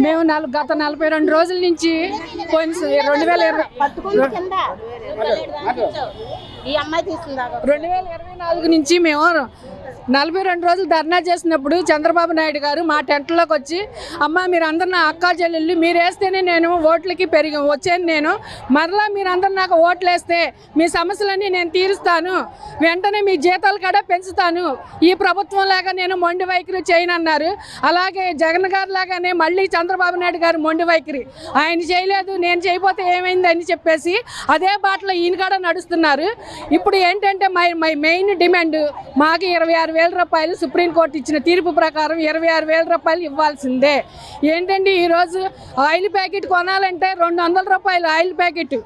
మేము గత 42 రోజుల నుంచి 2024 నుంచి మేము 42 రోజులు ధర్నా చేసినప్పుడు చంద్రబాబు నాయుడు గారు మా టెంట్లోకి వచ్చి, అమ్మ మీరందరూ నా అక్కా చెల్లెళ్ళు, మీరు వేస్తేనే నేను ఓట్లకి వచ్చాను, నేను మరలా మీరందరూ నాకు ఓట్లు వేస్తే మీ సమస్యలన్నీ నేను తీరుస్తాను, వెంటనే మీ జీతాలు కూడా పెంచుతాను, ఈ ప్రభుత్వం లాగా నేను మొండి వైఖరి చేయనన్నారు. అలాగే జగన్ గారు లాగానే మళ్ళీ చంద్రబాబు నాయుడు గారు మొండి వైఖరి, ఆయన చేయలేదు నేను చేయకపోతే ఏమైందని చెప్పేసి అదే బాటలో ఈయన కూడా నడుస్తున్నారు. ఇప్పుడు ఏంటంటే మై మెయిన్ డిమాండ్ మాకు 26,000 రూపాయలు సుప్రీంకోర్టు ఇచ్చిన తీర్పు ప్రకారం 26,000 రూపాయలు ఇవ్వాల్సిందే. ఏంటండి ఈరోజు ఆయిల్ ప్యాకెట్ కొనాలంటే 200 రూపాయలు ఆయిల్ ప్యాకెట్.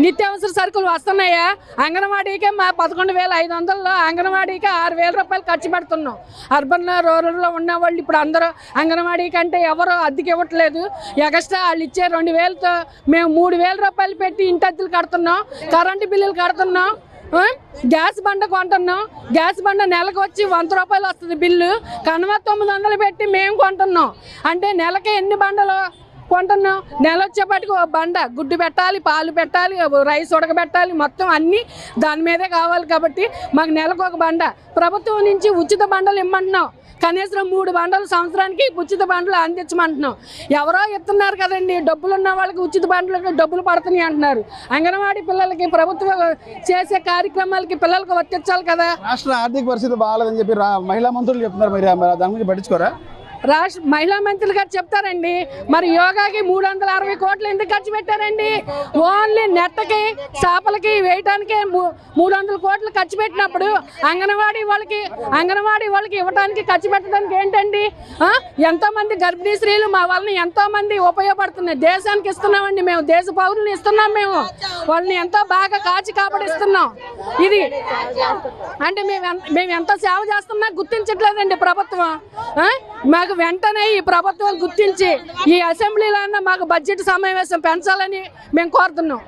నిత్యావసర సరుకులు వస్తున్నాయా? అంగన్వాడీకే మా 11,500లో అంగన్వాడీకి 6,000 రూపాయలు ఖర్చు పెడుతున్నాం. అర్బన్లో రూరల్లో ఉన్న వాళ్ళు ఇప్పుడు అందరూ అంగన్వాడీ కంటే ఎవరు అద్దెకి ఇవ్వట్లేదు. ఎగస్ట్రా వాళ్ళు ఇచ్చే 2,000తో మేము 3,000 రూపాయలు పెట్టి ఇంటి అద్దెలు కడుతున్నాం, కరెంటు బిల్లులు కడుతున్నాం, గ్యాస్ బండ కొంటున్నాం. గ్యాస్ బండ నెలకు వచ్చి 100 రూపాయలు వస్తుంది బిల్లు, కనుమ 900 పెట్టి మేము కొంటున్నాం. అంటే నెలకి ఎన్ని బండలు కొంటున్నాం? నెల వచ్చేపాటికి ఒక బండ గుడ్డు పెట్టాలి, పాలు పెట్టాలి, రైస్ ఉడకబెట్టాలి, మొత్తం అన్నీ దాని మీదే కావాలి. కాబట్టి మాకు నెలకు ఒక బండ. ప్రభుత్వం నుంచి ఉచిత బండలు ఇమ్మంటున్నాం, కనీసం 3 బండలు సంవత్సరానికి ఉచిత బండలు అందించమంటున్నాం. ఎవరో ఇస్తున్నారు కదండి, డబ్బులు ఉన్న వాళ్ళకి ఉచిత బండలకు డబ్బులు పడుతున్నాయి అంటున్నారు. అంగన్వాడీ పిల్లలకి ప్రభుత్వం చేసే కార్యక్రమాలకి పిల్లలకు వర్తించాలి కదా. రాష్ట్ర ఆర్థిక పరిస్థితి బాగాలేదని చెప్పి మహిళా మంత్రులు చెప్తున్నారు, మరి దాని గురించి పట్టించుకోరా? రాష్ట్ర మహిళా మంత్రులు గారు చెప్తారండి, మరి యోగాకి 360 కోట్లు ఎందుకు ఖర్చు పెట్టారండి? ఓన్లీ నెట్టకి చేపలకి వేయటానికి 300 కోట్లు ఖర్చు పెట్టినప్పుడు అంగన్వాడీ వాళ్ళకి ఇవ్వడానికి ఖర్చు పెట్టడానికి ఏంటండి? ఎంతోమంది గర్భిణీ స్త్రీలు మా వలన ఎంతోమంది ఉపయోగపడుతున్నాయి. దేశానికి ఇస్తున్నామండి, మేము దేశ పౌరులను ఇస్తున్నాం, మేము వాళ్ళని ఎంతో బాగా కాచి కాపాడిస్తున్నాం. ఇది అంటే మేము ఎంత సేవ చేస్తున్నా గుర్తించట్లేదండి ప్రభుత్వం. మాకు వెంటనే ఈ ప్రభుత్వం గుర్తించి ఈ అసెంబ్లీలో మాకు బడ్జెట్ సమావేశం పెంచాలని మేము కోరుతున్నాం.